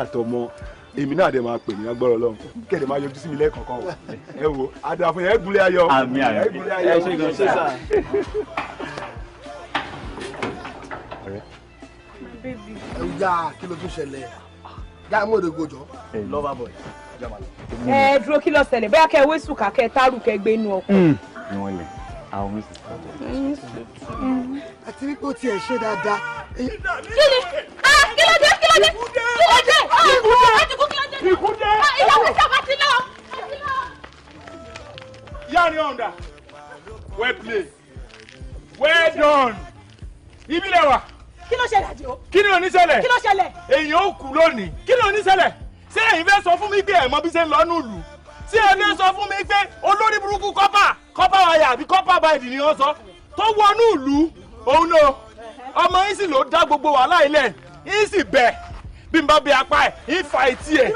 àtọmọ èmi náà dẹ̀ máa pè ní agbára Ọlọ́run kẹ́lẹ̀ máa yọjú sí mi lẹ́ẹ̀kọ̀ọ̀kan o ẹ wo àdàfún yẹn gúnlẹ̀ ayọ̀ àmín ẹ ṣe gan ṣe sá. ẹ̀yà kí ló tún ṣẹlẹ̀ yá mú òde gojọ́. lover boy. ẹ dúró kí ló ṣẹlẹ̀ bóyá kẹ́ wésù kàkẹ́ tárù kẹ́ gbé inú ọkọ̀. ni wọ́n lẹ̀ àwọn mísì. àti wípé ó tiẹ̀ ṣe dáadáa. kí ni kí ló dé kí ló dé kí ló dé ikú dé ìyàwó ìjọba ti lọ. yáni ọ̀ndà well played well done ibi lẹ wà. kí ló ṣẹlẹ̀ àjò. kí ni ó ní ṣẹlẹ̀. kí ló ṣẹlẹ̀. èyàn ó kú lónìí kí ni ó ní ṣẹlẹ̀ ṣé ẹ̀yin fẹ́ sọ fún mi pé ẹ̀ mọ̀ bí ṣe ń lọ nílùú ṣé ẹ fẹ́ sọ fún mi pé olórí burúkú kọ́pà wáyà àbí kọ́pà báyìí ni wọ́n sọ tó wọnú ìlú òun náà ọmọ yín sì ló dá gbogbo wàhálà ilẹ̀ yín sì bẹ̀ bí n bá bẹ apá ẹ̀ yín fa etí ẹ̀.